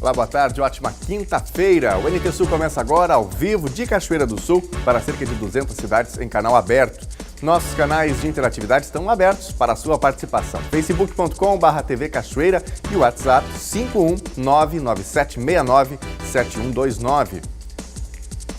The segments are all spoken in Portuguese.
Olá, boa tarde, ótima quinta-feira. O NT Sul começa agora, ao vivo, de Cachoeira do Sul, para cerca de 200 cidades em canal aberto. Nossos canais de interatividade estão abertos para a sua participação. facebook.com/TV Cachoeira e o WhatsApp 51997697129.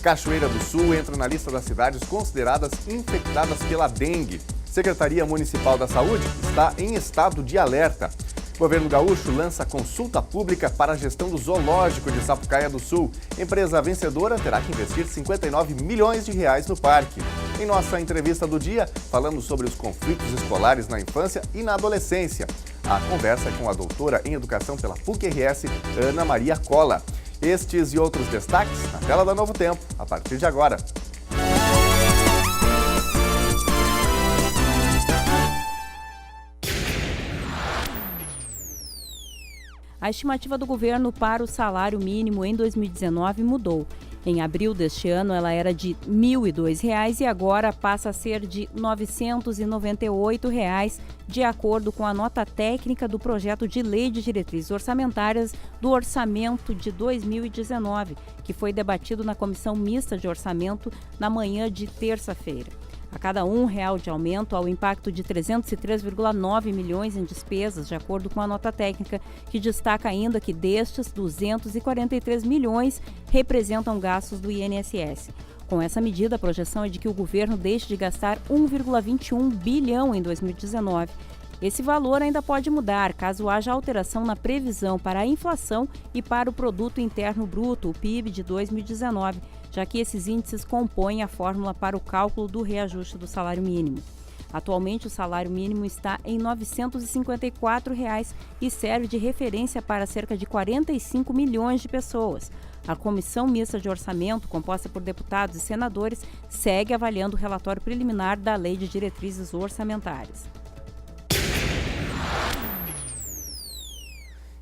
Cachoeira do Sul entra na lista das cidades consideradas infectadas pela dengue. Secretaria Municipal da Saúde está em estado de alerta. O governo gaúcho lança consulta pública para a gestão do zoológico de Sapucaia do Sul. Empresa vencedora terá que investir 59 milhões de reais no parque. Em nossa entrevista do dia, falamos sobre os conflitos escolares na infância e na adolescência. A conversa é com a doutora em Educação pela PUC-RS, Ana Maria Cola. Estes e outros destaques na tela da Novo Tempo, a partir de agora. A estimativa do governo para o salário mínimo em 2019 mudou. Em abril deste ano, ela era de R$ 1.002 e agora passa a ser de R$ 998, de acordo com a nota técnica do projeto de lei de diretrizes orçamentárias do orçamento de 2019, que foi debatido na Comissão Mista de Orçamento na manhã de terça-feira. A cada R$1 de aumento, há o impacto de 303,9 milhões em despesas, de acordo com a nota técnica, que destaca ainda que destes, 243 milhões representam gastos do INSS. Com essa medida, a projeção é de que o governo deixe de gastar 1,21 bilhão em 2019. Esse valor ainda pode mudar caso haja alteração na previsão para a inflação e para o Produto Interno Bruto, o PIB, de 2019, já que esses índices compõem a fórmula para o cálculo do reajuste do salário mínimo. Atualmente, o salário mínimo está em R$ 954 e serve de referência para cerca de 45 milhões de pessoas. A Comissão Mista de Orçamento, composta por deputados e senadores, segue avaliando o relatório preliminar da Lei de Diretrizes Orçamentárias.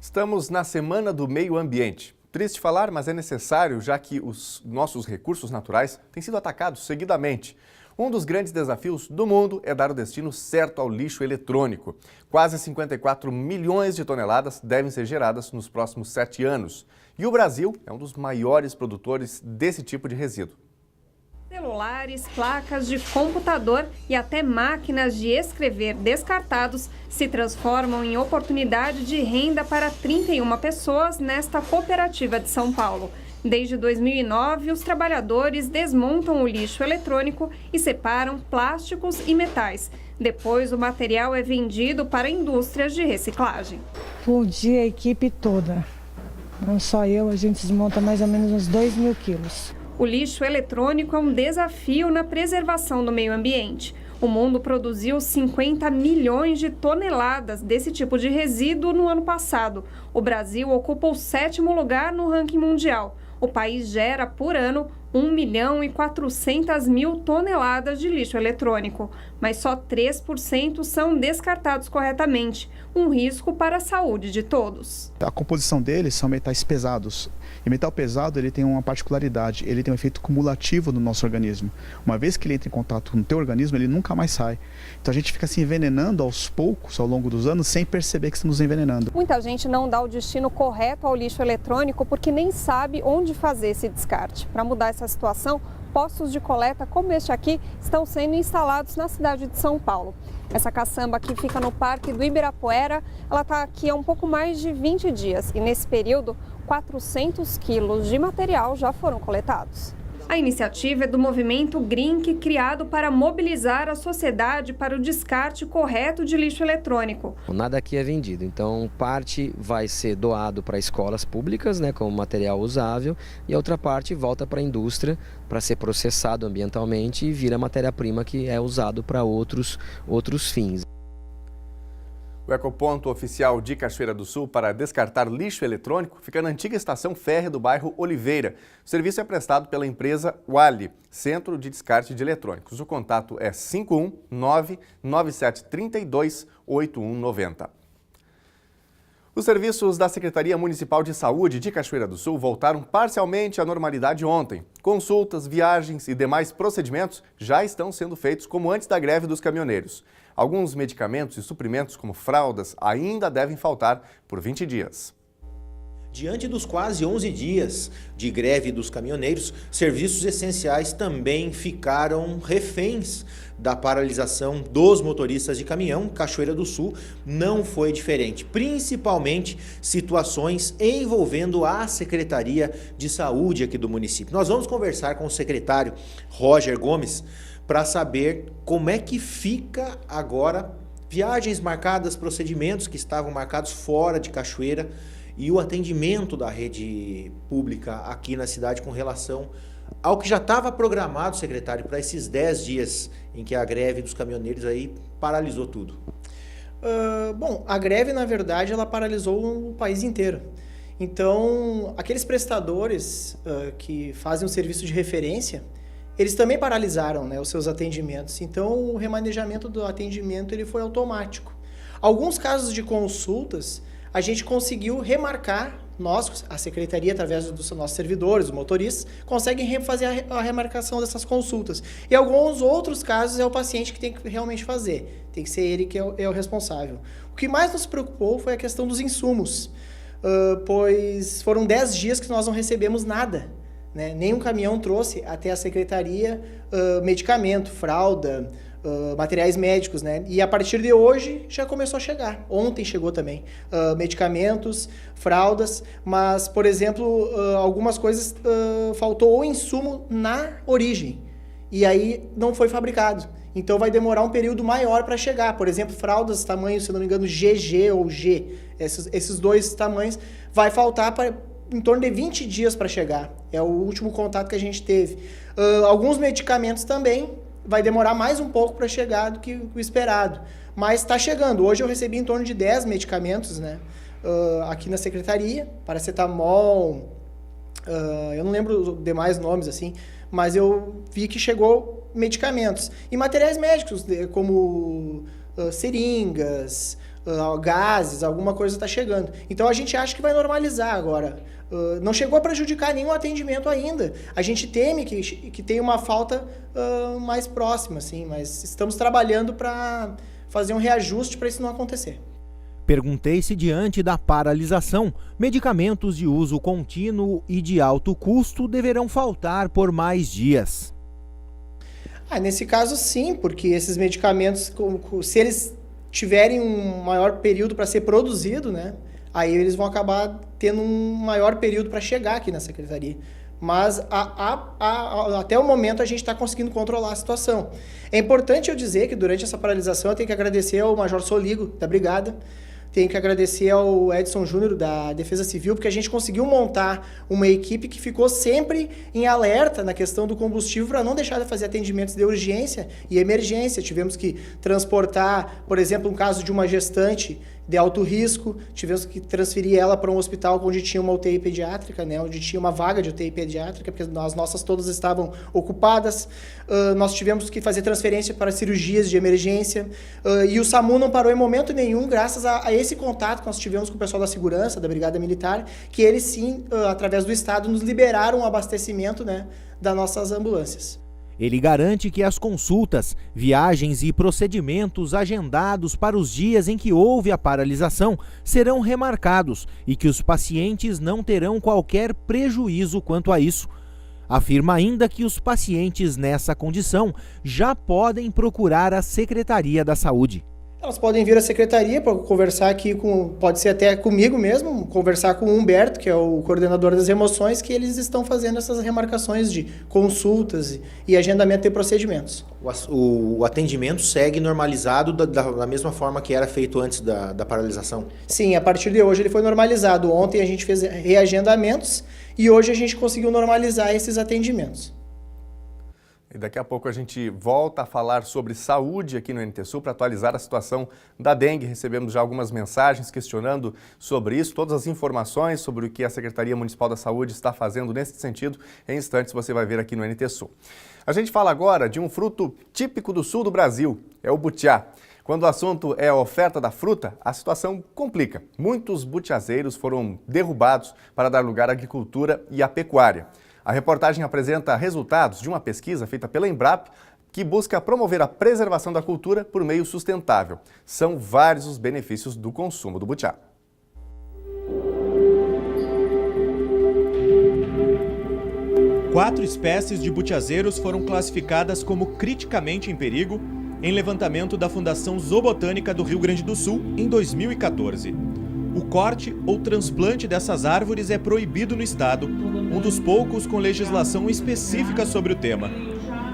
Estamos na Semana do Meio Ambiente. Triste falar, mas é necessário, já que os nossos recursos naturais têm sido atacados seguidamente. Um dos grandes desafios do mundo é dar o destino certo ao lixo eletrônico. Quase 54 milhões de toneladas devem ser geradas nos próximos 7 anos. E o Brasil é um dos maiores produtores desse tipo de resíduo. Celulares, placas de computador e até máquinas de escrever descartados se transformam em oportunidade de renda para 31 pessoas nesta cooperativa de São Paulo. Desde 2009, os trabalhadores desmontam o lixo eletrônico e separam plásticos e metais. Depois, o material é vendido para indústrias de reciclagem. Por dia, a equipe toda, não só eu, a gente desmonta mais ou menos uns 2.000 quilos. O lixo eletrônico é um desafio na preservação do meio ambiente. O mundo produziu 50 milhões de toneladas desse tipo de resíduo no ano passado. O Brasil ocupa o 7º lugar no ranking mundial. O país gera, por ano, 1.400.000 toneladas de lixo eletrônico, mas só 3% são descartados corretamente, um risco para a saúde de todos. A composição deles são metais pesados. E metal pesado ele tem uma particularidade, ele tem um efeito cumulativo no nosso organismo. Uma vez que ele entra em contato com o teu organismo, ele nunca mais sai. Então a gente fica se envenenando aos poucos, ao longo dos anos, sem perceber que estamos envenenando. Muita gente não dá o destino correto ao lixo eletrônico porque nem sabe onde fazer esse descarte. Para mudar essa situação, postos de coleta como este aqui estão sendo instalados na cidade de São Paulo. Essa caçamba aqui fica no Parque do Ibirapuera, ela está aqui há um pouco mais de 20 dias e nesse período 400 quilos de material já foram coletados. A iniciativa é do movimento Grink, criado para mobilizar a sociedade para o descarte correto de lixo eletrônico. Nada aqui é vendido, então parte vai ser doado para escolas públicas, como material usável, e a outra parte volta para a indústria para ser processado ambientalmente e vira matéria-prima que é usado para outros fins. O ecoponto oficial de Cachoeira do Sul para descartar lixo eletrônico fica na antiga estação férrea do bairro Oliveira. O serviço é prestado pela empresa Wally, Centro de Descarte de Eletrônicos. O contato é 519-9732-8190. Os serviços da Secretaria Municipal de Saúde de Cachoeira do Sul voltaram parcialmente à normalidade ontem. Consultas, viagens e demais procedimentos já estão sendo feitos como antes da greve dos caminhoneiros. Alguns medicamentos e suprimentos, como fraldas, ainda devem faltar por 20 dias. Diante dos quase 11 dias de greve dos caminhoneiros, serviços essenciais também ficaram reféns da paralisação dos motoristas de caminhão. Cachoeira do Sul não foi diferente, principalmente situações envolvendo a Secretaria de Saúde aqui do município. Nós vamos conversar com o secretário Roger Gomes para saber como é que fica agora viagens marcadas, procedimentos que estavam marcados fora de Cachoeira e o atendimento da rede pública aqui na cidade com relação ao que já estava programado, secretário, para esses 10 dias em que a greve dos caminhoneiros aí paralisou tudo. Bom, a greve, na verdade, ela paralisou o país inteiro. Então, aqueles prestadores que fazem um serviço de referência, eles também paralisaram, né, os seus atendimentos. Então, o remanejamento do atendimento ele foi automático. Alguns casos de consultas, a gente conseguiu remarcar, nós, a secretaria, através dos nossos servidores, os motoristas, conseguem fazer a remarcação dessas consultas. E alguns outros casos é o paciente que tem que realmente fazer, tem que ser ele que é o responsável. O que mais nos preocupou foi a questão dos insumos, pois foram 10 dias que nós não recebemos nada, né? Nenhum caminhão trouxe até a secretaria medicamento, fralda, materiais médicos, né? E a partir de hoje já começou a chegar. Ontem chegou também medicamentos, fraldas, mas, por exemplo, algumas coisas faltou o insumo na origem e aí não foi fabricado. Então vai demorar um período maior para chegar. Por exemplo, fraldas tamanho, se não me engano, GG ou G, esses dois tamanhos, vai faltar em torno de 20 dias para chegar. É o último contato que a gente teve. Alguns medicamentos também vai demorar mais um pouco para chegar do que o esperado. Mas está chegando. Hoje eu recebi em torno de 10 medicamentos, né, aqui na secretaria. Paracetamol, eu não lembro os demais nomes, assim, mas eu vi que chegou medicamentos. E materiais médicos, como seringas, gases, alguma coisa está chegando. Então a gente acha que vai normalizar agora. Não chegou a prejudicar nenhum atendimento ainda. A gente teme que tenha uma falta mais próxima, assim, mas estamos trabalhando para fazer um reajuste para isso não acontecer. Perguntei se, diante da paralisação, medicamentos de uso contínuo e de alto custo deverão faltar por mais dias. Nesse caso, sim, porque esses medicamentos, se eles tiverem um maior período para ser produzido, né, aí eles vão acabar tendo um maior período para chegar aqui na secretaria. Mas até o momento a gente está conseguindo controlar a situação. É importante eu dizer que durante essa paralisação eu tenho que agradecer ao Major Soligo, da Brigada, tenho que agradecer ao Edson Júnior, da Defesa Civil, porque a gente conseguiu montar uma equipe que ficou sempre em alerta na questão do combustível para não deixar de fazer atendimentos de urgência e emergência. Tivemos que transportar, por exemplo, um caso de uma gestante de alto risco, tivemos que transferir ela para um hospital onde tinha uma UTI pediátrica, né, onde tinha uma vaga de UTI pediátrica, porque as nossas todas estavam ocupadas. Nós tivemos que fazer transferência para cirurgias de emergência, e o SAMU não parou em momento nenhum, graças a esse contato que nós tivemos com o pessoal da segurança, da Brigada Militar, que eles sim, através do Estado, nos liberaram o abastecimento, né, das nossas ambulâncias. Ele garante que as consultas, viagens e procedimentos agendados para os dias em que houve a paralisação serão remarcados e que os pacientes não terão qualquer prejuízo quanto a isso. Afirma ainda que os pacientes nessa condição já podem procurar a Secretaria da Saúde. Elas podem vir à secretaria para conversar aqui, pode ser até comigo mesmo, conversar com o Humberto, que é o coordenador das remoções, que eles estão fazendo essas remarcações de consultas e agendamento de procedimentos. O atendimento segue normalizado da mesma forma que era feito antes da paralisação? Sim, a partir de hoje ele foi normalizado. Ontem a gente fez reagendamentos e hoje a gente conseguiu normalizar esses atendimentos. E daqui a pouco a gente volta a falar sobre saúde aqui no NT Sul para atualizar a situação da dengue. Recebemos já algumas mensagens questionando sobre isso, todas as informações sobre o que a Secretaria Municipal da Saúde está fazendo nesse sentido. Em instantes você vai ver aqui no NT Sul. A gente fala agora de um fruto típico do sul do Brasil, é o butiá. Quando o assunto é a oferta da fruta, a situação complica. Muitos butiazeiros foram derrubados para dar lugar à agricultura e à pecuária. A reportagem apresenta resultados de uma pesquisa feita pela Embrapa que busca promover a preservação da cultura por meio sustentável. São vários os benefícios do consumo do butiá. 4 espécies de butiazeiros foram classificadas como criticamente em perigo em levantamento da Fundação Zoobotânica do Rio Grande do Sul em 2014. O corte ou transplante dessas árvores é proibido no estado, um dos poucos com legislação específica sobre o tema,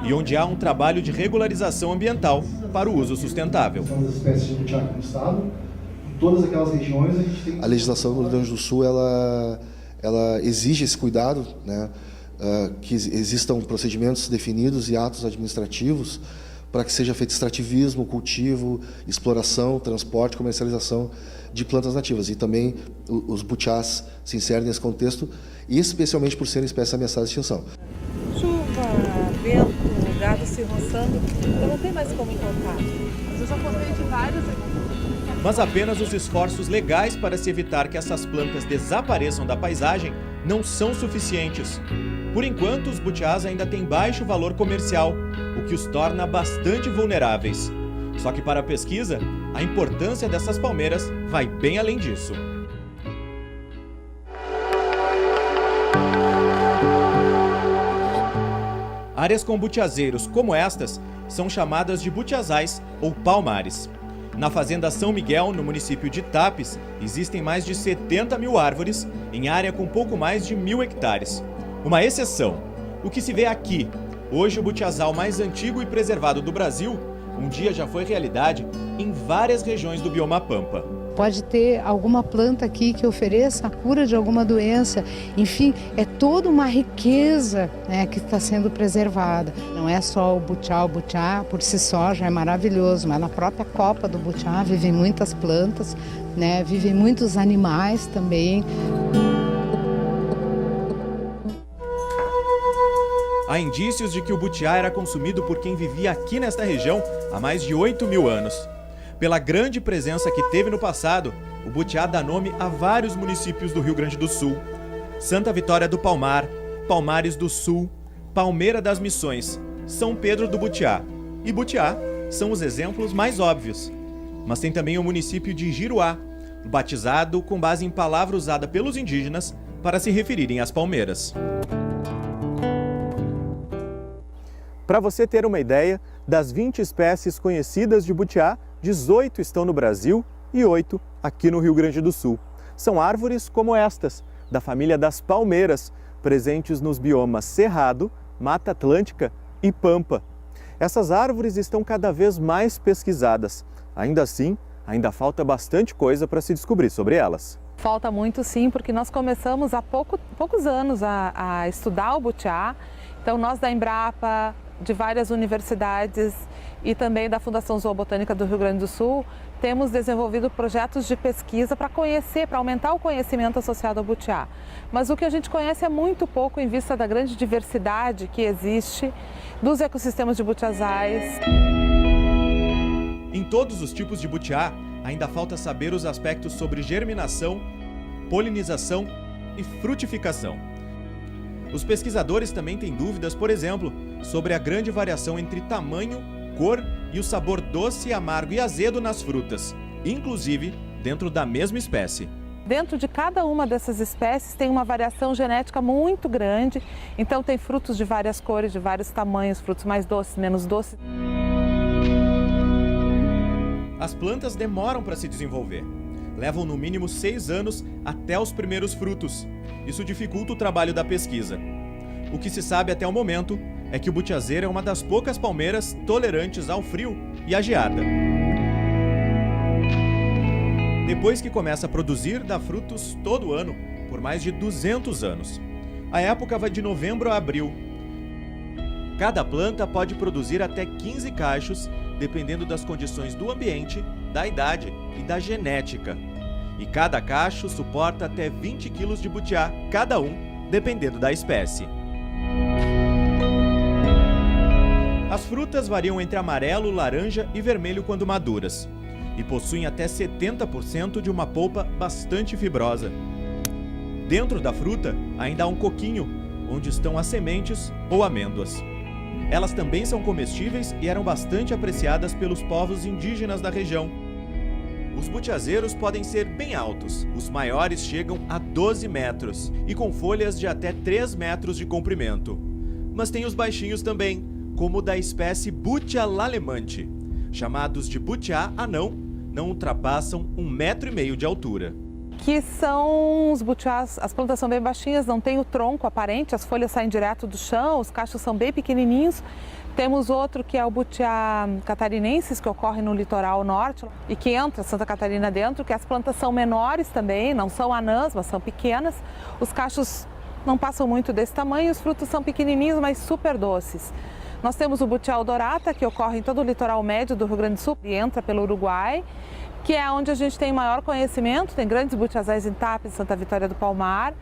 e onde há um trabalho de regularização ambiental para o uso sustentável. As espécies de butiá no estado, em todas aquelas regiões a gente tem... A legislação do Rio Grande do Sul, ela exige esse cuidado, né? Que existam procedimentos definidos e atos administrativos para que seja feito extrativismo, cultivo, exploração, transporte, comercialização de plantas nativas. E também os butiás se inserem nesse contexto, especialmente por serem espécies ameaçadas de extinção. Chuva, vento, gado se roçando, eu não tenho mais como encontrar. Mas eu já comprei de vários aqui. Mas apenas os esforços legais para se evitar que essas plantas desapareçam da paisagem não são suficientes. Por enquanto, os butiás ainda têm baixo valor comercial, o que os torna bastante vulneráveis. Só que para a pesquisa, a importância dessas palmeiras vai bem além disso. Áreas com butiazeiros como estas são chamadas de butiazais ou palmares. Na fazenda São Miguel, no município de Tapes, existem mais de 70 mil árvores em área com pouco mais de 1.000 hectares. Uma exceção, o que se vê aqui. Hoje o butiazal mais antigo e preservado do Brasil, um dia já foi realidade em várias regiões do bioma Pampa. Pode ter alguma planta aqui que ofereça a cura de alguma doença. Enfim, é toda uma riqueza, né, que está sendo preservada. Não é só o butiá por si só já é maravilhoso, mas na própria copa do butiá vivem muitas plantas, né, vivem muitos animais também. Há indícios de que o butiá era consumido por quem vivia aqui nesta região há mais de 8.000 anos. Pela grande presença que teve no passado, o butiá dá nome a vários municípios do Rio Grande do Sul. Santa Vitória do Palmar, Palmares do Sul, Palmeira das Missões, São Pedro do Butiá e Butiá são os exemplos mais óbvios. Mas tem também o município de Giruá, batizado com base em palavra usada pelos indígenas para se referirem às palmeiras. Para você ter uma ideia, das 20 espécies conhecidas de butiá, 18 estão no Brasil e 8 aqui no Rio Grande do Sul. São árvores como estas, da família das palmeiras, presentes nos biomas Cerrado, Mata Atlântica e Pampa. Essas árvores estão cada vez mais pesquisadas. Ainda assim, ainda falta bastante coisa para se descobrir sobre elas. Falta muito sim, porque nós começamos há poucos anos a estudar o butiá. Então nós da Embrapa, de várias universidades e também da Fundação Zoobotânica do Rio Grande do Sul, temos desenvolvido projetos de pesquisa para conhecer, para aumentar o conhecimento associado ao butiá. Mas o que a gente conhece é muito pouco em vista da grande diversidade que existe dos ecossistemas de butiazais. Em todos os tipos de butiá, ainda falta saber os aspectos sobre germinação, polinização e frutificação. Os pesquisadores também têm dúvidas, por exemplo, sobre a grande variação entre tamanho, cor e o sabor doce, amargo e azedo nas frutas, inclusive dentro da mesma espécie. Dentro de cada uma dessas espécies tem uma variação genética muito grande, então tem frutos de várias cores, de vários tamanhos, frutos mais doces, menos doces. As plantas demoram para se desenvolver. Levam no mínimo 6 anos até os primeiros frutos. Isso dificulta o trabalho da pesquisa. O que se sabe até o momento é que o butiazeiro é uma das poucas palmeiras tolerantes ao frio e à geada. Depois que começa a produzir, dá frutos todo ano, por mais de 200 anos. A época vai de novembro a abril. Cada planta pode produzir até 15 cachos, dependendo das condições do ambiente, da idade e da genética. E cada cacho suporta até 20 quilos de butiá, cada um, dependendo da espécie. As frutas variam entre amarelo, laranja e vermelho quando maduras, e possuem até 70% de uma polpa bastante fibrosa. Dentro da fruta ainda há um coquinho, onde estão as sementes ou amêndoas. Elas também são comestíveis e eram bastante apreciadas pelos povos indígenas da região. Os butiazeiros podem ser bem altos, os maiores chegam a 12 metros e com folhas de até 3 metros de comprimento. Mas tem os baixinhos também, como o da espécie Butia lalemante. Chamados de butiá anão, não ultrapassam 1,5 metro de altura. Que são os butiás, as plantas são bem baixinhas, não tem o tronco aparente, as folhas saem direto do chão, os cachos são bem pequenininhos. Temos outro que é o butiá catarinensis, que ocorre no litoral norte e que entra Santa Catarina dentro, que as plantas são menores também, não são anãs, mas são pequenas. Os cachos não passam muito desse tamanho, os frutos são pequenininhos, mas super doces. Nós temos o butiá odorata, que ocorre em todo o litoral médio do Rio Grande do Sul e entra pelo Uruguai, que é onde a gente tem maior conhecimento, tem grandes butiazais em Tapes, Santa Vitória do Palmar.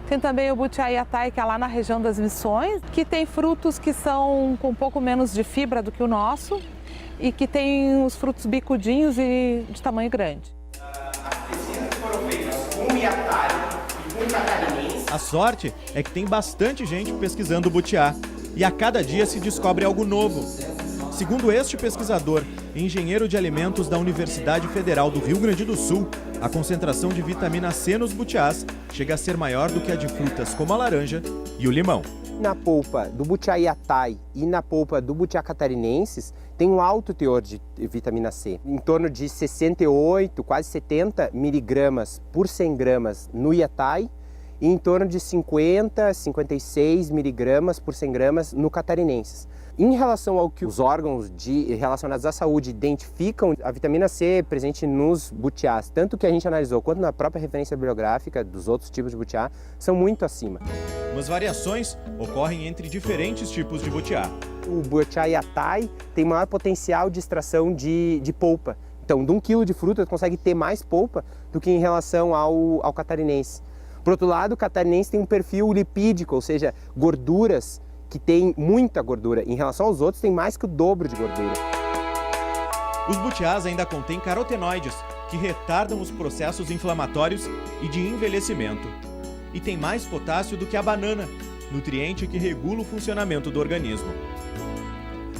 Tem também o butiá iatai, que é lá na região das Missões, que tem frutos que são com um pouco menos de fibra do que o nosso e que tem os frutos bicudinhos e de tamanho grande. As pesquisas foram feitas com iatai e com catarinense. A sorte é que tem bastante gente pesquisando o butiá e a cada dia se descobre algo novo. Segundo este pesquisador, engenheiro de alimentos da Universidade Federal do Rio Grande do Sul, a concentração de vitamina C nos butiás chega a ser maior do que a de frutas como a laranja e o limão. Na polpa do butiá iatai e na polpa do butiá catarinensis tem um alto teor de vitamina C, em torno de 68, quase 70 miligramas por 100 gramas no iatai e em torno de 50, 56 miligramas por 100 gramas no catarinensis. Em relação ao que os órgãos relacionados à saúde identificam, a vitamina C presente nos butiás, tanto que a gente analisou quanto na própria referência bibliográfica dos outros tipos de butiá, são muito acima. Mas variações ocorrem entre diferentes tipos de butiá. O butiá iatai tem maior potencial de extração de polpa. Então, de 1 quilo de fruta, você consegue ter mais polpa do que em relação ao catarinense. Por outro lado, o catarinense tem um perfil lipídico, ou seja, gorduras que tem muita gordura. Em relação aos outros, tem mais que o dobro de gordura. Os butiás ainda contêm carotenoides, que retardam os processos inflamatórios e de envelhecimento. E tem mais potássio do que a banana, nutriente que regula o funcionamento do organismo.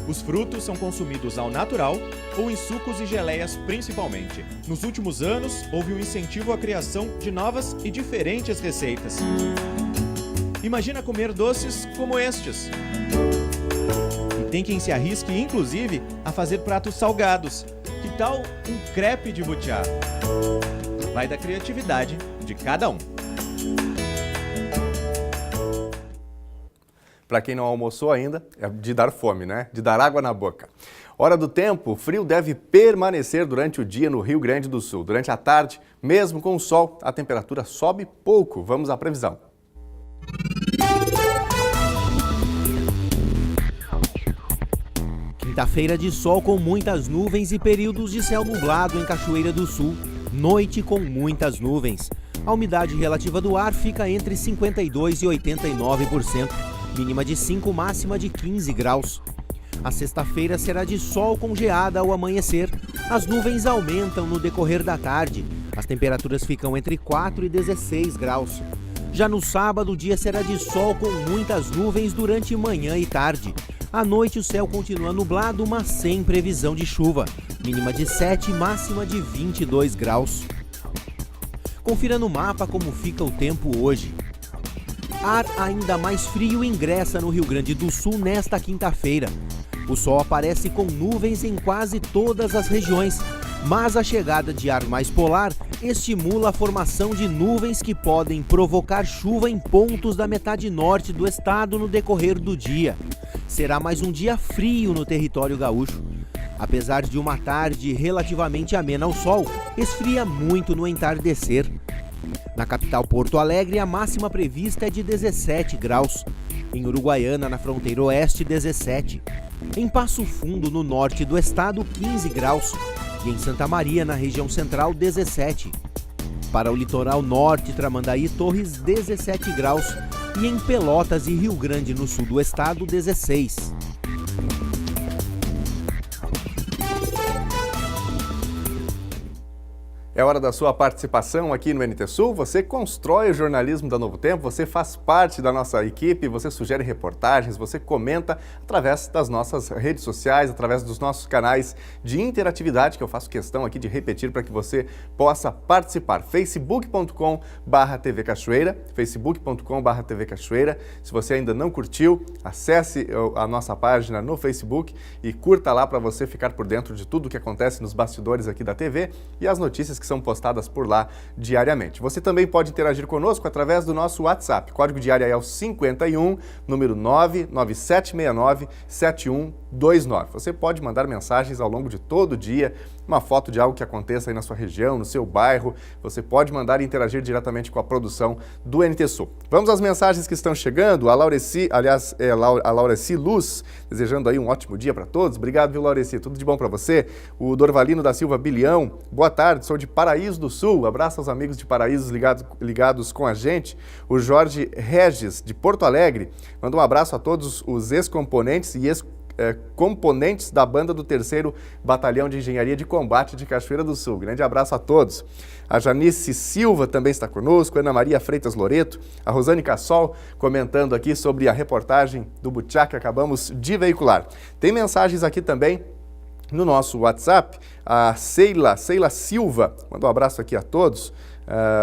Os frutos são consumidos ao natural ou em sucos e geleias principalmente. Nos últimos anos, houve um incentivo à criação de novas e diferentes receitas. Imagina comer doces como estes. E tem quem se arrisque, inclusive, a fazer pratos salgados. Que tal um crepe de butiá? Vai da criatividade de cada um. Para quem não almoçou ainda, é de dar fome, né? De dar água na boca. Hora do tempo, o frio deve permanecer durante o dia no Rio Grande do Sul. Durante a tarde, mesmo com o sol, a temperatura sobe pouco. Vamos à previsão. Quinta-feira de sol com muitas nuvens e períodos de céu nublado em Cachoeira do Sul. Noite com muitas nuvens. A umidade relativa do ar fica entre 52% e 89%. Mínima de 5, máxima de 15 graus. A sexta-feira será de sol com geada ao amanhecer. As nuvens aumentam no decorrer da tarde. As temperaturas ficam entre 4 e 16 graus. Já no sábado, o dia será de sol com muitas nuvens durante manhã e tarde. À noite, o céu continua nublado, mas sem previsão de chuva. Mínima de 7, máxima de 22 graus. Confira no mapa como fica o tempo hoje. Ar ainda mais frio ingressa no Rio Grande do Sul nesta quinta-feira. O sol aparece com nuvens em quase todas as regiões, mas a chegada de ar mais polar estimula a formação de nuvens que podem provocar chuva em pontos da metade norte do estado no decorrer do dia. Será mais um dia frio no território gaúcho. Apesar de uma tarde relativamente amena ao sol, esfria muito no entardecer. Na capital Porto Alegre, a máxima prevista é de 17 graus. Em Uruguaiana, na fronteira oeste, 17. Em Passo Fundo, no norte do estado, 15 graus. E em Santa Maria, na região central, 17. Para o litoral norte, Tramandaí, Torres, 17 graus. E em Pelotas e Rio Grande, no sul do estado, 16. É hora da sua participação aqui no NT Sul. Você constrói o jornalismo da Novo Tempo, você faz parte da nossa equipe, você sugere reportagens, você comenta através das nossas redes sociais, através dos nossos canais de interatividade, que eu faço questão aqui de repetir para que você possa participar. facebook.com/TV Cachoeira, facebook.com/TV Cachoeira. Se você ainda não curtiu, acesse a nossa página no Facebook e curta lá para você ficar por dentro de tudo o que acontece nos bastidores aqui da TV e as notícias que são postadas por lá diariamente. Você também pode interagir conosco através do nosso WhatsApp. Código de área é o 51, número 99769-7129. Você pode mandar mensagens ao longo de todo o dia, uma foto de algo que aconteça aí na sua região, no seu bairro. Você pode mandar e interagir diretamente com a produção do NT Sul. Vamos às mensagens que estão chegando. A Laureci, aliás, a Laureci Luz, desejando aí um ótimo dia para todos. Obrigado, viu, Laureci? Tudo de bom para você. O Dorvalino da Silva Bilhão, boa tarde, sou de Paraíso do Sul. Abraço aos amigos de Paraíso ligados com a gente. O Jorge Regis, de Porto Alegre, manda um abraço a todos os ex-componentes e componentes da banda do 3º Batalhão de Engenharia de Combate de Cachoeira do Sul. Grande abraço a todos. A Janice Silva também está conosco, Ana Maria Freitas Loreto, a Rosane Cassol comentando aqui sobre a reportagem do Butiá que acabamos de veicular. Tem mensagens aqui também no nosso WhatsApp. A Sheila Silva, manda um abraço aqui a todos.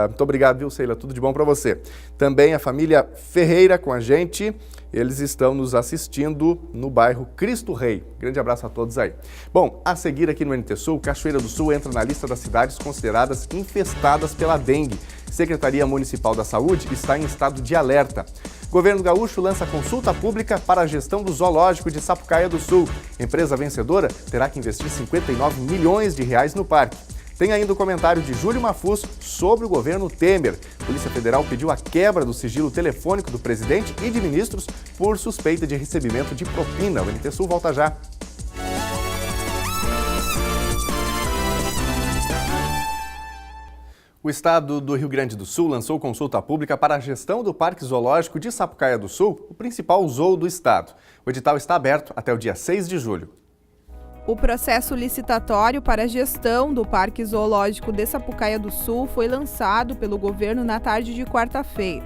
Muito obrigado, viu, Sheila? Tudo de bom para você. Também a família Ferreira com a gente. Eles estão nos assistindo no bairro Cristo Rei. Grande abraço a todos aí. Bom, a seguir aqui no NT Sul, Cachoeira do Sul entra na lista das cidades consideradas infestadas pela dengue. Secretaria Municipal da Saúde está em estado de alerta. Governo gaúcho lança consulta pública para a gestão do zoológico de Sapucaia do Sul. Empresa vencedora terá que investir 59 milhões de reais no parque. Tem ainda o comentário de Júlio Mafuz sobre o governo Temer. A Polícia Federal pediu a quebra do sigilo telefônico do presidente e de ministros por suspeita de recebimento de propina. O NT Sul volta já. O Estado do Rio Grande do Sul lançou consulta pública para a gestão do Parque Zoológico de Sapucaia do Sul, o principal zoo do estado. O edital está aberto até o dia 6 de julho. O processo licitatório para a gestão do Parque Zoológico de Sapucaia do Sul foi lançado pelo governo na tarde de quarta-feira.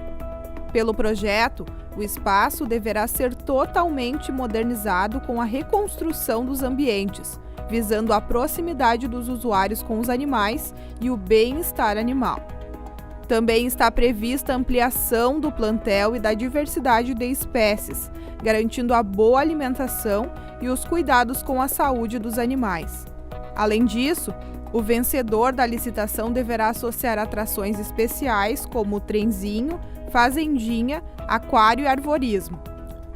Pelo projeto, o espaço deverá ser totalmente modernizado com a reconstrução dos ambientes, visando a proximidade dos usuários com os animais e o bem-estar animal. Também está prevista a ampliação do plantel e da diversidade de espécies, garantindo a boa alimentação e os cuidados com a saúde dos animais. Além disso, o vencedor da licitação deverá associar atrações especiais como o trenzinho, fazendinha, aquário e arvorismo.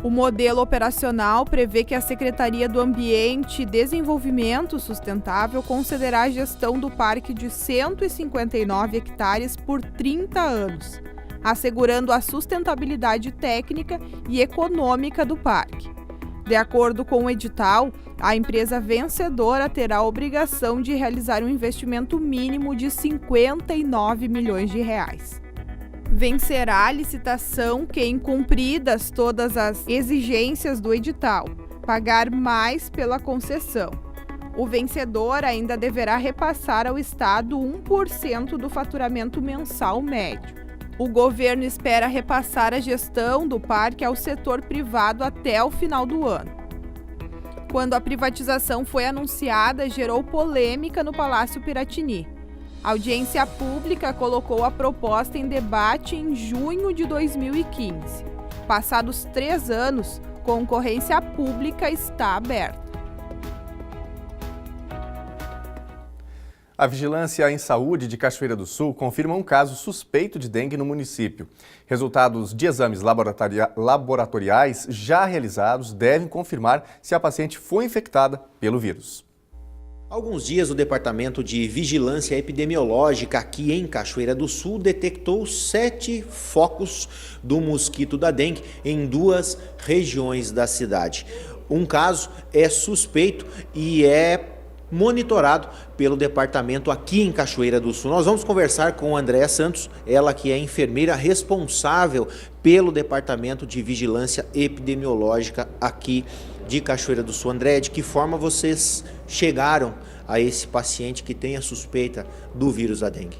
O modelo operacional prevê que a Secretaria do Ambiente e Desenvolvimento Sustentável concederá a gestão do parque de 159 hectares por 30 anos, assegurando a sustentabilidade técnica e econômica do parque. De acordo com o edital, a empresa vencedora terá a obrigação de realizar um investimento mínimo de 59 milhões de reais. Vencerá a licitação quem, cumpridas todas as exigências do edital, pagar mais pela concessão. O vencedor ainda deverá repassar ao Estado 1% do faturamento mensal médio. O governo espera repassar a gestão do parque ao setor privado até o final do ano. Quando a privatização foi anunciada, gerou polêmica no Palácio Piratini. A audiência pública colocou a proposta em debate em junho de 2015. Passados 3 anos, concorrência pública está aberta. A Vigilância em Saúde de Cachoeira do Sul confirma um caso suspeito de dengue no município. Resultados de exames laboratoriais já realizados devem confirmar se a paciente foi infectada pelo vírus. Há alguns dias, o Departamento de Vigilância Epidemiológica aqui em Cachoeira do Sul detectou 7 focos do mosquito da dengue em 2 regiões da cidade. Um caso é suspeito e é monitorado pelo departamento aqui em Cachoeira do Sul. Nós vamos conversar com a Andréa Santos, ela que é enfermeira responsável pelo Departamento de Vigilância Epidemiológica aqui de Cachoeira do Sul. André, de que forma vocês chegaram a esse paciente que tem a suspeita do vírus da dengue?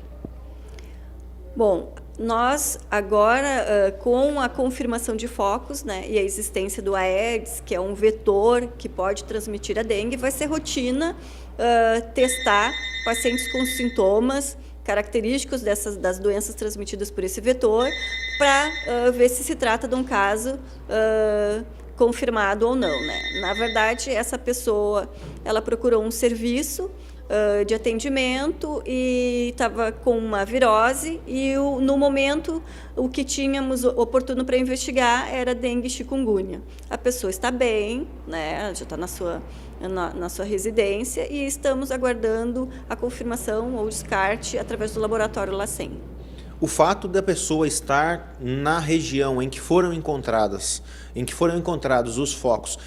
Bom, nós agora, com a confirmação de focos, né, e a existência do Aedes, que é um vetor que pode transmitir a dengue, vai ser rotina testar pacientes com sintomas característicos das doenças transmitidas por esse vetor, para ver se trata de um caso confirmado ou não, né? Na verdade, essa pessoa, ela procurou um serviço de atendimento e estava com uma virose e no momento o que tínhamos oportuno para investigar era dengue e chikungunya. A pessoa está bem, né? Já está na sua residência e estamos aguardando a confirmação ou descarte através do laboratório LACEN. O fato da pessoa estar na região em que foram encontrados os focos,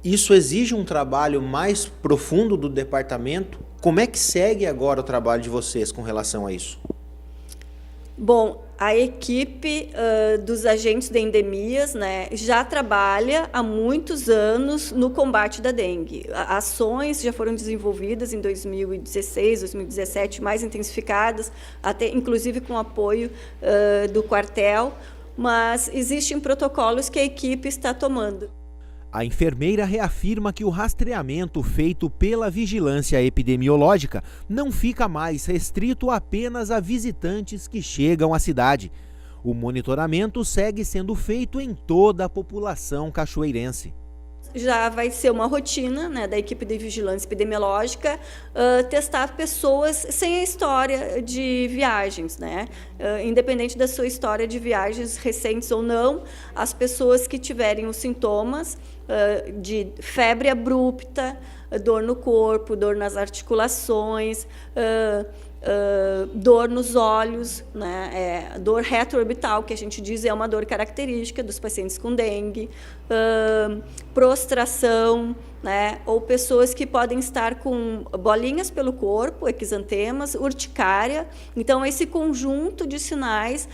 isso exige um trabalho mais profundo do departamento? Como é que segue agora o trabalho de vocês com relação a isso? Bom, a equipe dos agentes de endemias, né, já trabalha há muitos anos no combate da dengue. Ações já foram desenvolvidas em 2016, 2017, mais intensificadas, até inclusive com apoio do quartel, mas existem protocolos que a equipe está tomando. A enfermeira reafirma que o rastreamento feito pela vigilância epidemiológica não fica mais restrito apenas a visitantes que chegam à cidade. O monitoramento segue sendo feito em toda a população cachoeirense. Já vai ser uma rotina, né, da equipe de vigilância epidemiológica testar pessoas sem a história de viagens, né? Independente da sua história de viagens recentes ou não, as pessoas que tiverem os sintomas de febre abrupta, dor no corpo, dor nas articulações, dor nos olhos, né? Dor retroorbital, que a gente diz é uma dor característica dos pacientes com dengue, prostração, né? Ou pessoas que podem estar com bolinhas pelo corpo, exantemas, urticária. Então, esse conjunto de sinais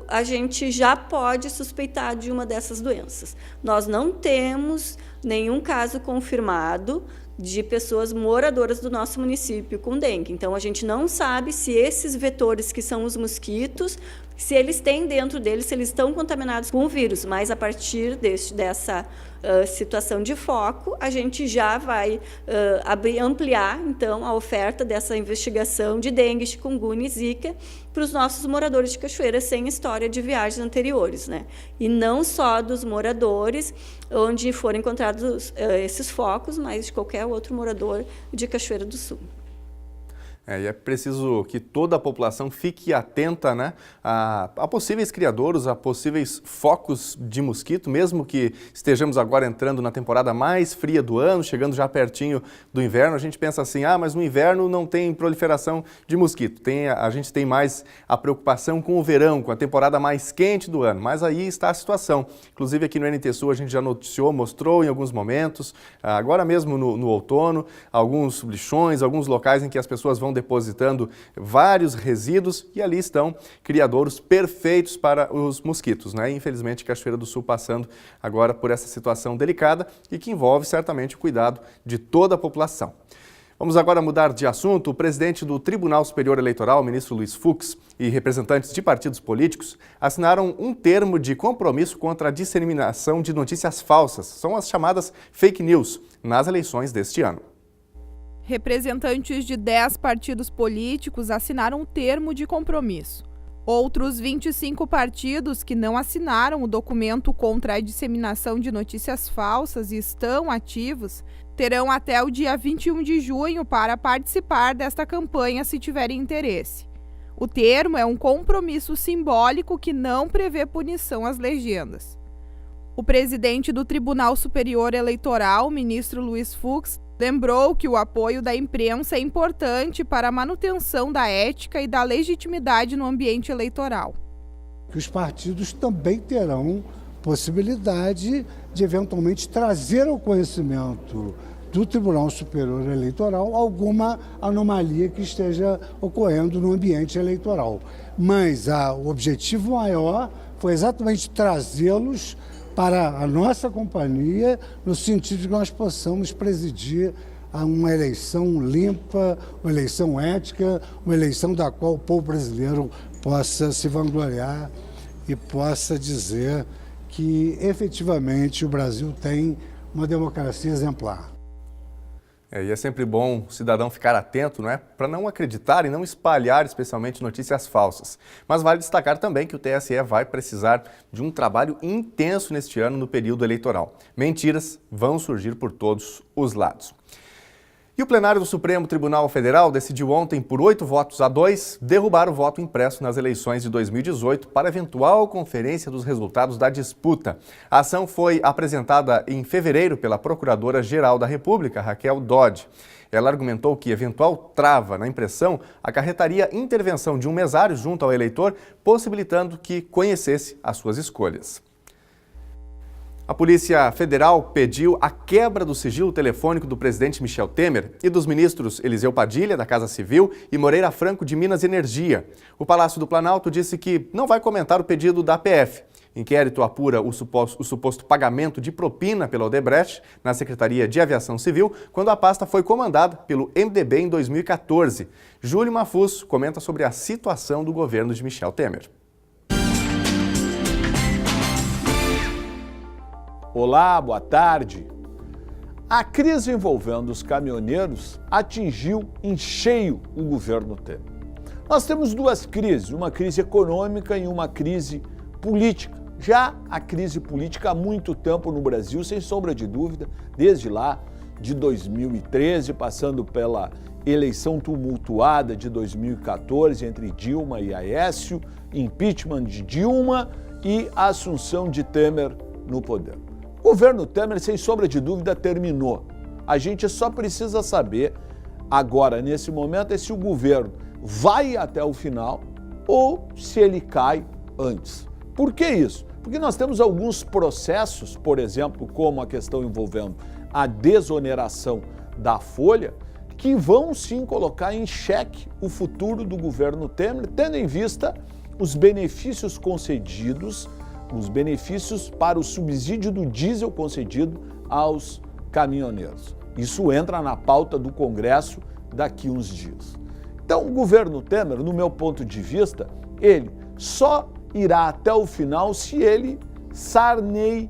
a gente já pode suspeitar de uma dessas doenças. Nós não temos nenhum caso confirmado de pessoas moradoras do nosso município com dengue. Então, a gente não sabe se esses vetores que são os mosquitos, se eles têm dentro deles, se eles estão contaminados com o vírus. Mas, a partir dessa situação de foco, a gente já vai ampliar, então, a oferta dessa investigação de dengue, chikungunya e zika para os nossos moradores de Cachoeira sem história de viagens anteriores, né? E não só dos moradores onde foram encontrados esses focos, mas de qualquer outro morador de Cachoeira do Sul. E é preciso que toda a população fique atenta, né, a possíveis criadouros, a possíveis focos de mosquito, mesmo que estejamos agora entrando na temporada mais fria do ano, chegando já pertinho do inverno. A gente pensa assim, mas no inverno não tem proliferação de mosquito. A gente tem mais a preocupação com o verão, com a temporada mais quente do ano. Mas aí está a situação. Inclusive aqui no NT Sul a gente já noticiou, mostrou em alguns momentos, agora mesmo no outono, alguns lixões, alguns locais em que as pessoas vão depositando vários resíduos e ali estão criadouros perfeitos para os mosquitos, né? Infelizmente, Cachoeira do Sul passando agora por essa situação delicada e que envolve certamente o cuidado de toda a população. Vamos agora mudar de assunto. O presidente do Tribunal Superior Eleitoral, o ministro Luiz Fux, e representantes de partidos políticos assinaram um termo de compromisso contra a disseminação de notícias falsas, são as chamadas fake news, nas eleições deste ano. Representantes de 10 partidos políticos assinaram um termo de compromisso. Outros 25 partidos que não assinaram o documento contra a disseminação de notícias falsas e estão ativos terão até o dia 21 de junho para participar desta campanha se tiverem interesse. O termo é um compromisso simbólico que não prevê punição às legendas. O presidente do Tribunal Superior Eleitoral, ministro Luiz Fux, lembrou que o apoio da imprensa é importante para a manutenção da ética e da legitimidade no ambiente eleitoral. Que os partidos também terão possibilidade de eventualmente trazer ao conhecimento do Tribunal Superior Eleitoral alguma anomalia que esteja ocorrendo no ambiente eleitoral. Mas o objetivo maior foi exatamente trazê-los para a nossa companhia, no sentido de que nós possamos presidir a uma eleição limpa, uma eleição ética, uma eleição da qual o povo brasileiro possa se vangloriar e possa dizer que efetivamente o Brasil tem uma democracia exemplar. E é sempre bom o cidadão ficar atento, não é? Para não acreditar e não espalhar especialmente notícias falsas. Mas vale destacar também que o TSE vai precisar de um trabalho intenso neste ano no período eleitoral. Mentiras vão surgir por todos os lados. E o plenário do Supremo Tribunal Federal decidiu ontem, por 8-2, derrubar o voto impresso nas eleições de 2018 para eventual conferência dos resultados da disputa. A ação foi apresentada em fevereiro pela Procuradora-Geral da República, Raquel Dodge. Ela argumentou que eventual trava na impressão acarretaria intervenção de um mesário junto ao eleitor, possibilitando que conhecesse as suas escolhas. A Polícia Federal pediu a quebra do sigilo telefônico do presidente Michel Temer e dos ministros Eliseu Padilha, da Casa Civil, e Moreira Franco, de Minas e Energia. O Palácio do Planalto disse que não vai comentar o pedido da PF. Inquérito apura o suposto pagamento de propina pela Odebrecht na Secretaria de Aviação Civil, quando a pasta foi comandada pelo MDB em 2014. Júlio Mafuz comenta sobre a situação do governo de Michel Temer. Olá, boa tarde. A crise envolvendo os caminhoneiros atingiu em cheio o governo Temer. Nós temos duas crises, uma crise econômica e uma crise política. Já a crise política há muito tempo no Brasil, sem sombra de dúvida, desde lá de 2013, passando pela eleição tumultuada de 2014 entre Dilma e Aécio, impeachment de Dilma e a assunção de Temer no poder. O governo Temer, sem sombra de dúvida, terminou. A gente só precisa saber, agora, nesse momento, é se o governo vai até o final ou se ele cai antes. Por que isso? Porque nós temos alguns processos, por exemplo, como a questão envolvendo a desoneração da folha, que vão sim colocar em xeque o futuro do governo Temer, tendo em vista os benefícios concedidos, os benefícios para o subsídio do diesel concedido aos caminhoneiros. Isso entra na pauta do Congresso daqui uns dias. Então, o governo Temer, no meu ponto de vista, ele só irá até o final se ele sarneyizar.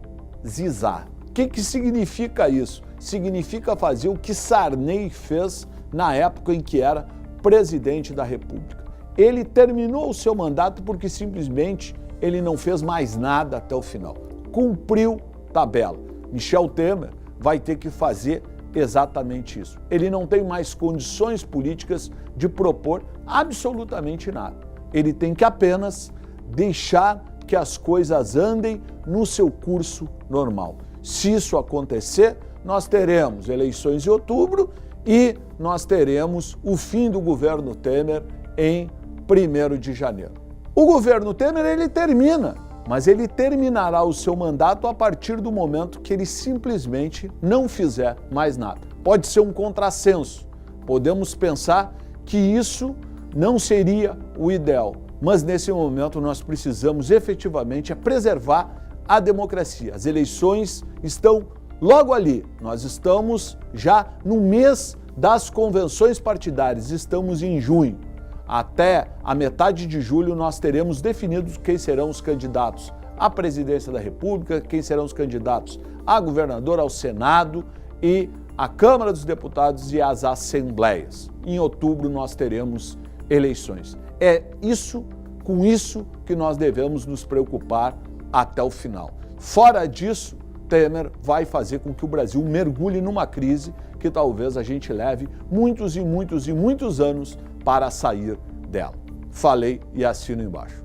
O que significa isso? Significa fazer o que Sarney fez na época em que era presidente da República. Ele terminou o seu mandato porque simplesmente ele não fez mais nada até o final. Cumpriu tabela. Michel Temer vai ter que fazer exatamente isso. Ele não tem mais condições políticas de propor absolutamente nada. Ele tem que apenas deixar que as coisas andem no seu curso normal. Se isso acontecer, nós teremos eleições em outubro e nós teremos o fim do governo Temer em 1º de janeiro. O governo Temer, ele termina, mas ele terminará o seu mandato a partir do momento que ele simplesmente não fizer mais nada. Pode ser um contrassenso, podemos pensar que isso não seria o ideal, mas nesse momento nós precisamos efetivamente preservar a democracia. As eleições estão logo ali, nós estamos já no mês das convenções partidárias, estamos em junho. Até a metade de julho nós teremos definidos quem serão os candidatos à presidência da República, quem serão os candidatos a governador, ao Senado e à Câmara dos Deputados e às assembleias. Em outubro nós teremos eleições. É com isso que nós devemos nos preocupar até o final. Fora disso, Temer vai fazer com que o Brasil mergulhe numa crise que talvez a gente leve muitos e muitos e muitos anos para sair dela. Falei e assino embaixo.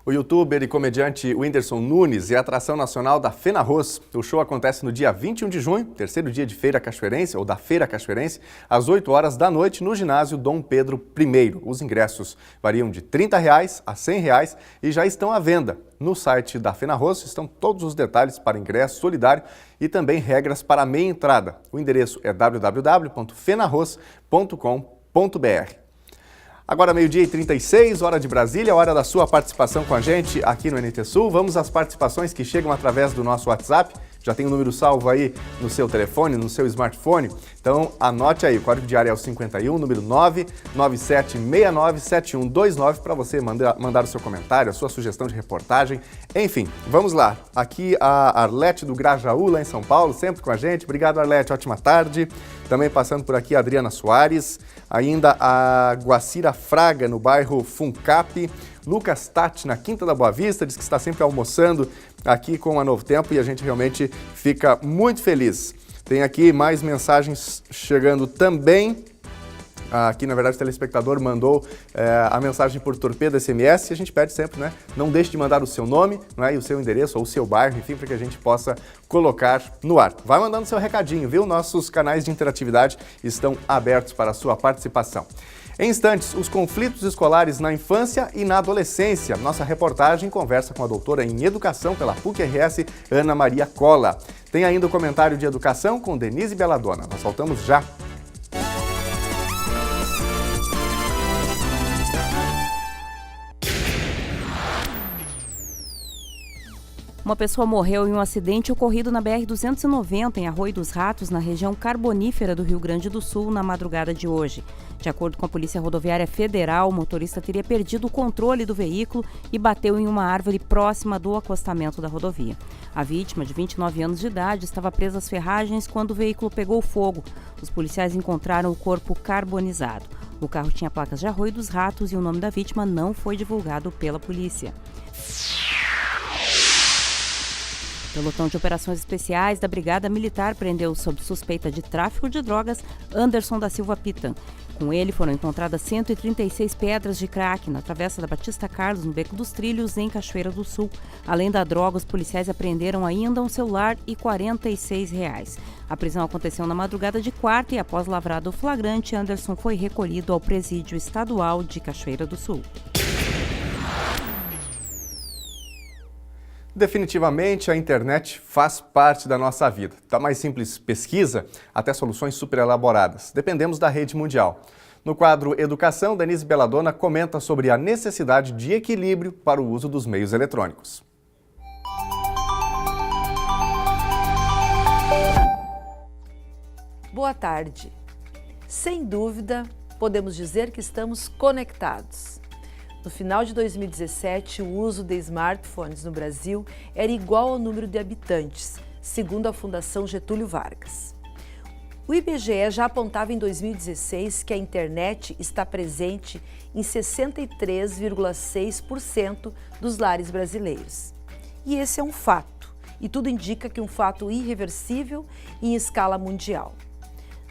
O youtuber e comediante Whindersson Nunes é a atração nacional da FenaRroz. O show acontece no dia 21 de junho, terceiro dia de Feira Cachoeirense, ou da Feira Cachoeirense, às 8 horas da noite, no ginásio Dom Pedro I. Os ingressos variam de R$ 30 a R$ 100 e já estão à venda. No site da FenaRroz estão todos os detalhes para ingresso solidário e também regras para a meia entrada. O endereço é www.fenarroz.com.br. Agora 12h36, hora de Brasília, hora da sua participação com a gente aqui no NT Sul. Vamos às participações que chegam através do nosso WhatsApp. Já tem o número salvo aí no seu telefone, no seu smartphone. Então anote aí, o código de área é o 51, número 997697129 para você mandar o seu comentário, a sua sugestão de reportagem. Enfim, vamos lá. Aqui a Arlete do Grajaú, lá em São Paulo, sempre com a gente. Obrigado, Arlete, ótima tarde. Também passando por aqui a Adriana Soares, ainda a Guacira Fraga, no bairro Funcap. Lucas Tati, na Quinta da Boa Vista, diz que está sempre almoçando aqui com a Novo Tempo e a gente realmente fica muito feliz. Tem aqui mais mensagens chegando também. Aqui, na verdade, o telespectador mandou a mensagem por torpedo SMS e a gente pede sempre, né? Não deixe de mandar o seu nome, né, e o seu endereço ou o seu bairro, enfim, para que a gente possa colocar no ar. Vai mandando seu recadinho, viu? Nossos canais de interatividade estão abertos para a sua participação. Em instantes, os conflitos escolares na infância e na adolescência. Nossa reportagem conversa com a doutora em Educação pela PUC-RS, Ana Maria Cola. Tem ainda o comentário de Educação com Denise Belladonna. Nós voltamos já. Uma pessoa morreu em um acidente ocorrido na BR-290, em Arroio dos Ratos, na região carbonífera do Rio Grande do Sul, na madrugada de hoje. De acordo com a Polícia Rodoviária Federal, o motorista teria perdido o controle do veículo e bateu em uma árvore próxima do acostamento da rodovia. A vítima, de 29 anos de idade, estava presa às ferragens quando o veículo pegou fogo. Os policiais encontraram o corpo carbonizado. O carro tinha placas de Arroio dos Ratos e o nome da vítima não foi divulgado pela polícia. O pelotão de operações especiais da Brigada Militar prendeu, sob suspeita de tráfico de drogas, Anderson da Silva Pitan. Com ele foram encontradas 136 pedras de crack na travessa da Batista Carlos, no Beco dos Trilhos, em Cachoeira do Sul. Além da droga, os policiais apreenderam ainda um celular e R$ 46. A prisão aconteceu na madrugada de quarta e, após lavrado o flagrante, Anderson foi recolhido ao Presídio Estadual de Cachoeira do Sul. Definitivamente, a internet faz parte da nossa vida. Da mais simples pesquisa até soluções super elaboradas. Dependemos da rede mundial. No quadro Educação, Denise Belladonna comenta sobre a necessidade de equilíbrio para o uso dos meios eletrônicos. Boa tarde. Sem dúvida, podemos dizer que estamos conectados. No final de 2017, o uso de smartphones no Brasil era igual ao número de habitantes, segundo a Fundação Getúlio Vargas. O IBGE já apontava em 2016 que a internet está presente em 63,6% dos lares brasileiros. E esse é um fato, e tudo indica que um fato irreversível em escala mundial.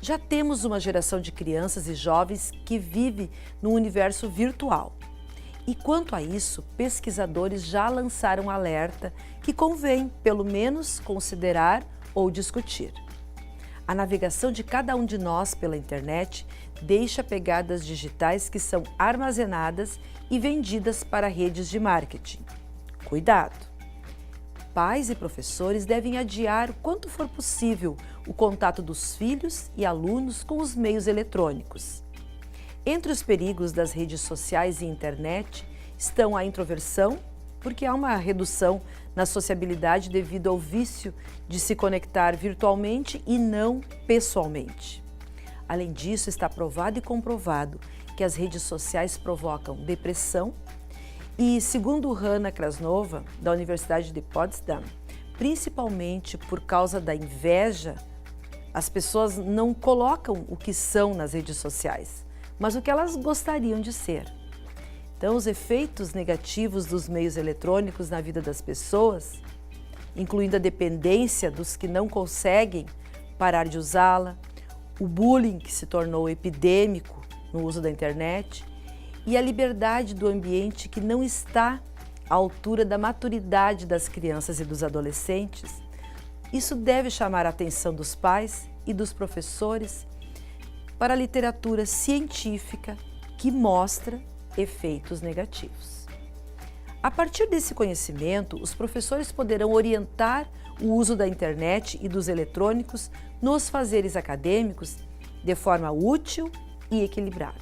Já temos uma geração de crianças e jovens que vive no universo virtual. E quanto a isso, pesquisadores já lançaram alerta que convém, pelo menos, considerar ou discutir. A navegação de cada um de nós pela internet deixa pegadas digitais que são armazenadas e vendidas para redes de marketing. Cuidado! Pais e professores devem adiar o quanto for possível o contato dos filhos e alunos com os meios eletrônicos. Entre os perigos das redes sociais e internet estão a introversão, porque há uma redução na sociabilidade devido ao vício de se conectar virtualmente e não pessoalmente. Além disso, está provado e comprovado que as redes sociais provocam depressão e, segundo Hanna Krasnova, da Universidade de Potsdam, principalmente por causa da inveja, as pessoas não colocam o que são nas redes sociais, mas o que elas gostariam de ser. Então, os efeitos negativos dos meios eletrônicos na vida das pessoas, incluindo a dependência dos que não conseguem parar de usá-la, o bullying que se tornou epidêmico no uso da internet e a liberdade do ambiente que não está à altura da maturidade das crianças e dos adolescentes, isso deve chamar a atenção dos pais e dos professores para a literatura científica que mostra efeitos negativos. A partir desse conhecimento, os professores poderão orientar o uso da internet e dos eletrônicos nos fazeres acadêmicos de forma útil e equilibrada.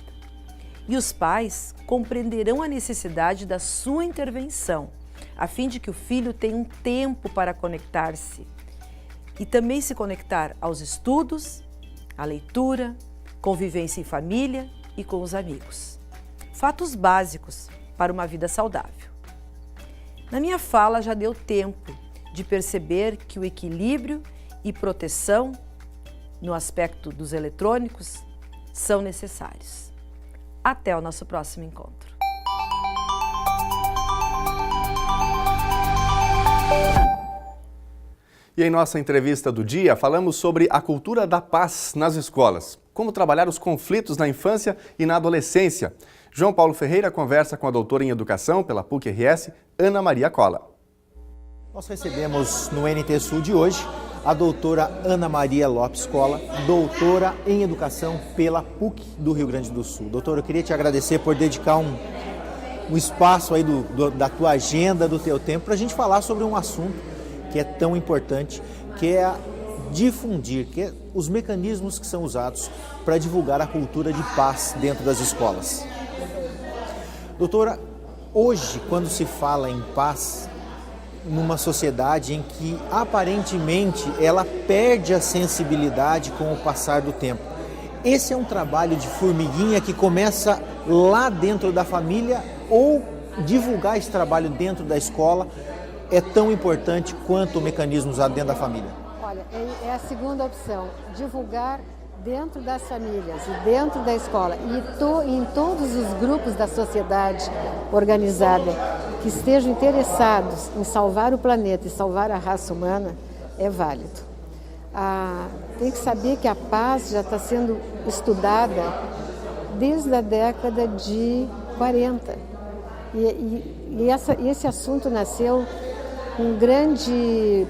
E os pais compreenderão a necessidade da sua intervenção, a fim de que o filho tenha um tempo para conectar-se e também se conectar aos estudos, à leitura, convivência em família e com os amigos. Fatos básicos para uma vida saudável. Na minha fala já deu tempo de perceber que o equilíbrio e proteção no aspecto dos eletrônicos são necessários. Até o nosso próximo encontro. E em nossa entrevista do dia, falamos sobre a cultura da paz nas escolas. Como trabalhar os conflitos na infância e na adolescência. João Paulo Ferreira conversa com a doutora em Educação pela PUC-RS, Ana Maria Cola. Nós recebemos no NT Sul de hoje a doutora Ana Maria Lopes Cola, doutora em Educação pela PUC do Rio Grande do Sul. Doutora, eu queria te agradecer por dedicar um espaço aí da tua agenda, do teu tempo, para a gente falar sobre um assunto que é tão importante, que é difundir, que é os mecanismos que são usados para divulgar a cultura de paz dentro das escolas. Doutora, hoje, quando se fala em paz, numa sociedade em que aparentemente ela perde a sensibilidade com o passar do tempo, esse é um trabalho de formiguinha que começa lá dentro da família, ou divulgar esse trabalho dentro da escola é tão importante quanto o mecanismo usado dentro da família? Olha, é a segunda opção, divulgar dentro das famílias e dentro da escola e em todos os grupos da sociedade organizada que estejam interessados em salvar o planeta e salvar a raça humana, é válido. Tem que saber que a paz já está sendo estudada desde a década de 40. Esse assunto nasceu com um grande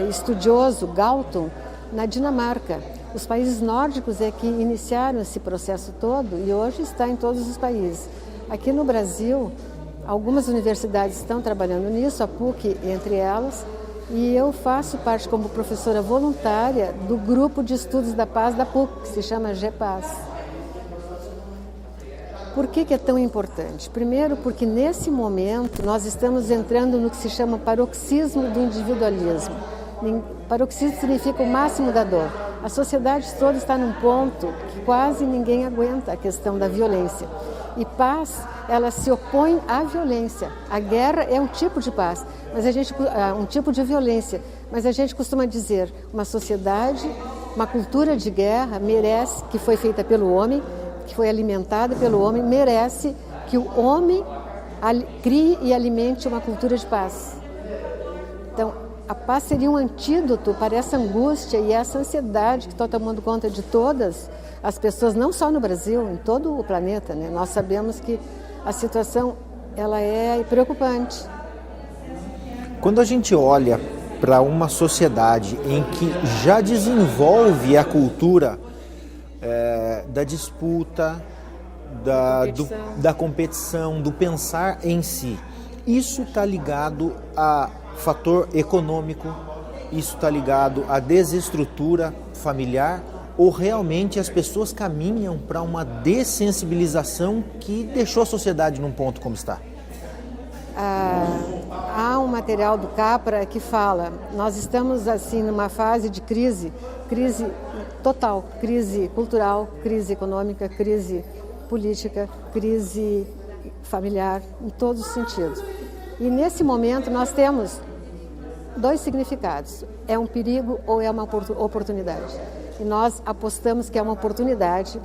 estudioso, Galton, na Dinamarca. Os países nórdicos é que iniciaram esse processo todo e hoje está em todos os países. Aqui no Brasil, algumas universidades estão trabalhando nisso, a PUC entre elas, e eu faço parte como professora voluntária do grupo de estudos da paz da PUC, que se chama GEPAS. Por que é tão importante? Primeiro, porque nesse momento nós estamos entrando no que se chama paroxismo do individualismo. Paroxismo significa o máximo da dor. A sociedade toda está num ponto que quase ninguém aguenta a questão da violência. E paz, ela se opõe à violência. A guerra é um tipo de paz, mas um tipo de violência. Mas a gente costuma dizer, uma sociedade, uma cultura de guerra merece, que foi feita pelo homem, que foi alimentada pelo homem, merece que o homem crie e alimente uma cultura de paz. Então, a paz seria um antídoto para essa angústia e essa ansiedade que está tomando conta de todas as pessoas, não só no Brasil, em todo o planeta, né? Nós sabemos que a situação ela é preocupante. Quando a gente olha para uma sociedade em que já desenvolve a cultura da disputa, da competição, do pensar em si, isso está ligado a fator econômico, isso está ligado à desestrutura familiar, ou realmente as pessoas caminham para uma dessensibilização que deixou a sociedade num ponto como está? Há um material do Capra que fala, nós estamos assim numa fase de crise total, crise cultural, crise econômica, crise política, crise familiar, em todos os sentidos. E nesse momento nós temos dois significados, é um perigo ou é uma oportunidade. E nós apostamos que é uma oportunidade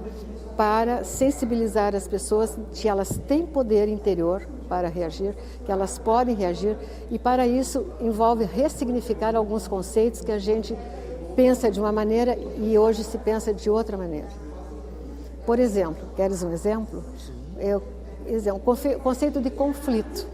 para sensibilizar as pessoas que elas têm poder interior para reagir, que elas podem reagir, e para isso envolve ressignificar alguns conceitos que a gente pensa de uma maneira e hoje se pensa de outra maneira. Por exemplo, queres um exemplo? O conceito de conflito.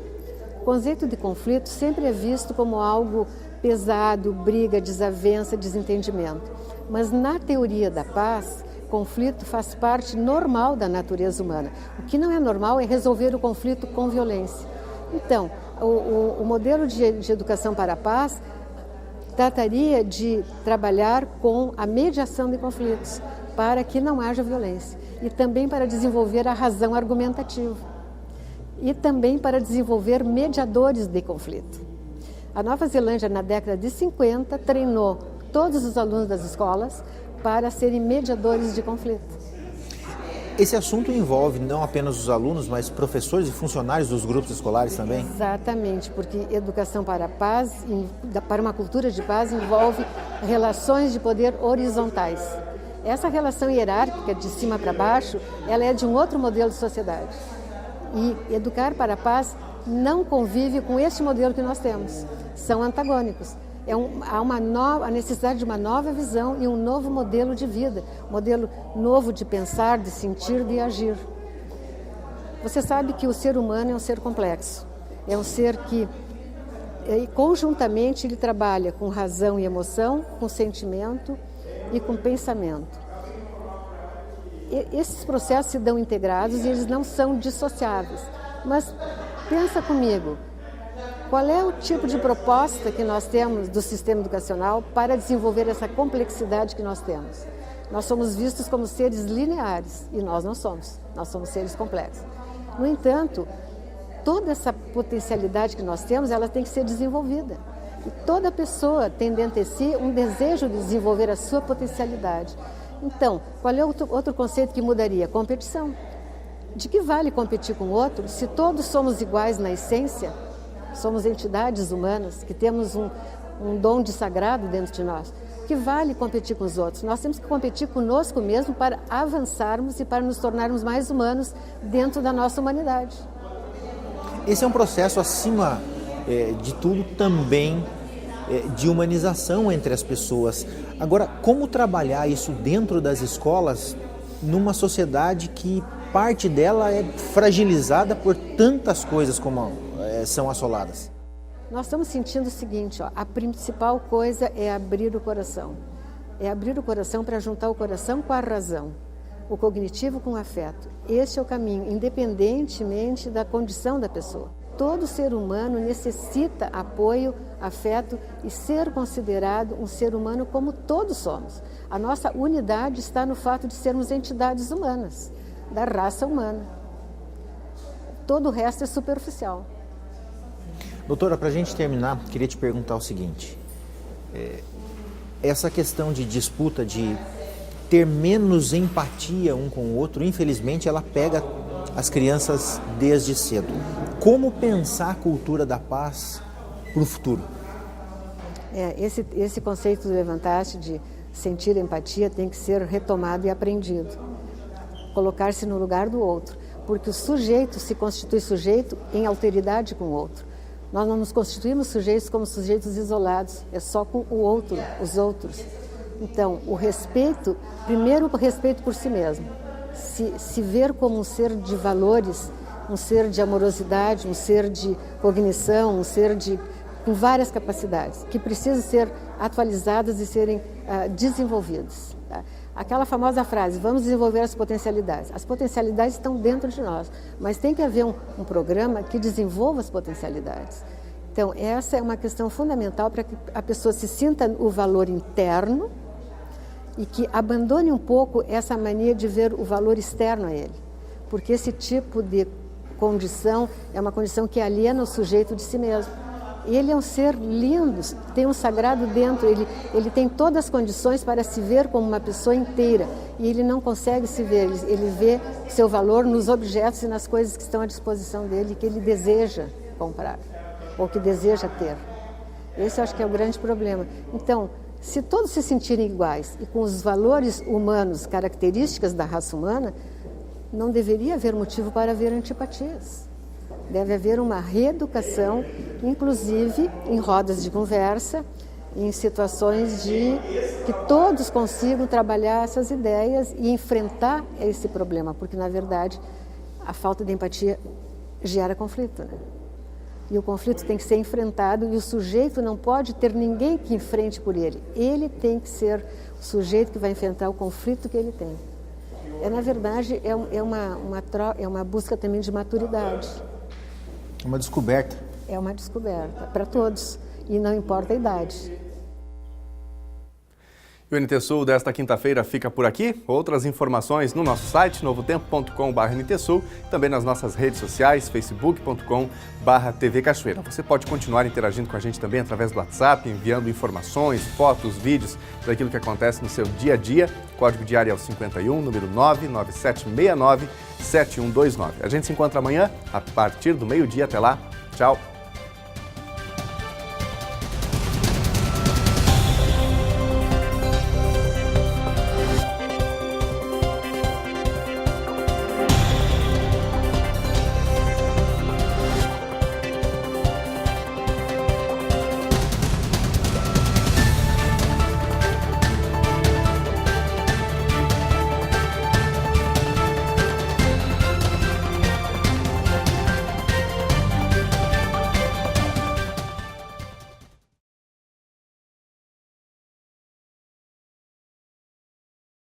O conceito de conflito sempre é visto como algo pesado, briga, desavença, desentendimento. Mas na teoria da paz, conflito faz parte normal da natureza humana. O que não é normal é resolver o conflito com violência. Então, o modelo de educação para a paz trataria de trabalhar com a mediação de conflitos, para que não haja violência. e também para desenvolver a razão argumentativa e também para desenvolver mediadores de conflito. A Nova Zelândia, na década de 50, treinou todos os alunos das escolas para serem mediadores de conflito. Esse assunto envolve não apenas os alunos, mas professores e funcionários dos grupos escolares também? Exatamente, porque educação para a paz, para uma cultura de paz, envolve relações de poder horizontais. Essa relação hierárquica, de cima para baixo, ela é de um outro modelo de sociedade. E educar para a paz não convive com este modelo que nós temos. São antagônicos. Há a necessidade de uma nova visão e um novo modelo de vida, modelo novo de pensar, de sentir, de agir. Você sabe que o ser humano é um ser complexo, é um ser que conjuntamente ele trabalha com razão e emoção, com sentimento e com pensamento. Esses processos se dão integrados e eles não são dissociáveis. Mas pensa comigo, qual é o tipo de proposta que nós temos do sistema educacional para desenvolver essa complexidade que nós temos? Nós somos vistos como seres lineares e nós não somos, nós somos seres complexos. No entanto, toda essa potencialidade que nós temos, ela tem que ser desenvolvida. E toda pessoa tem dentro de si um desejo de desenvolver a sua potencialidade. Então, qual é outro conceito que mudaria? Competição. De que vale competir com o outro se todos somos iguais na essência? Somos entidades humanas que temos um dom de sagrado dentro de nós. Que vale competir com os outros? Nós temos que competir conosco mesmo para avançarmos e para nos tornarmos mais humanos dentro da nossa humanidade. Esse é um processo, acima de tudo, também de humanização entre as pessoas. Agora, como trabalhar isso dentro das escolas numa sociedade que parte dela é fragilizada por tantas coisas como são assoladas? Nós estamos sentindo o seguinte, a principal coisa é abrir o coração. É abrir o coração para juntar o coração com a razão, o cognitivo com o afeto. Esse é o caminho, independentemente da condição da pessoa. Todo ser humano necessita apoio, afeto e ser considerado um ser humano como todos somos. A nossa unidade está no fato de sermos entidades humanas, da raça humana. Todo o resto é superficial. Doutora, para a gente terminar, queria te perguntar o seguinte. Essa questão de disputa, de ter menos empatia um com o outro, infelizmente ela pega as crianças desde cedo. Como pensar a cultura da paz para o futuro? Esse conceito que levantaste de sentir empatia tem que ser retomado e aprendido. Colocar-se no lugar do outro, porque o sujeito se constitui sujeito em alteridade com o outro. Nós não nos constituímos sujeitos como sujeitos isolados, é só com o outro, os outros. Então, o respeito, primeiro o respeito por si mesmo, se ver como um ser de valores, um ser de amorosidade, um ser de cognição, um ser com várias capacidades, que precisam ser atualizadas e serem desenvolvidas. Tá? Aquela famosa frase, vamos desenvolver as potencialidades. As potencialidades estão dentro de nós, mas tem que haver um programa que desenvolva as potencialidades. Então, essa é uma questão fundamental para que a pessoa se sinta o valor interno e que abandone um pouco essa mania de ver o valor externo a ele. Porque esse tipo de condição é uma condição que aliena o sujeito de si mesmo. Ele é um ser lindo, tem um sagrado dentro, ele tem todas as condições para se ver como uma pessoa inteira e ele não consegue se ver, ele vê seu valor nos objetos e nas coisas que estão à disposição dele, que ele deseja comprar ou que deseja ter. Esse eu acho que é o grande problema. Então, se todos se sentirem iguais e com os valores humanos, características da raça humana, não deveria haver motivo para haver antipatias. Deve haver uma reeducação, inclusive em rodas de conversa, em situações de que todos consigam trabalhar essas ideias e enfrentar esse problema, porque, na verdade, a falta de empatia gera conflito, né? E o conflito tem que ser enfrentado e o sujeito não pode ter ninguém que enfrente por ele. Ele tem que ser o sujeito que vai enfrentar o conflito que ele tem. Na verdade, é uma busca também de maturidade. É uma descoberta. É uma descoberta para todos e não importa a idade. O NT Sul desta quinta-feira fica por aqui. Outras informações no nosso site, novotempo.com/NTSul, também nas nossas redes sociais, facebook.com/TV Cachoeira. Você pode continuar interagindo com a gente também através do WhatsApp, enviando informações, fotos, vídeos daquilo que acontece no seu dia a dia. Código de área é o 51, número 99769-7129. A gente se encontra amanhã, a partir do meio-dia. Até lá. Tchau.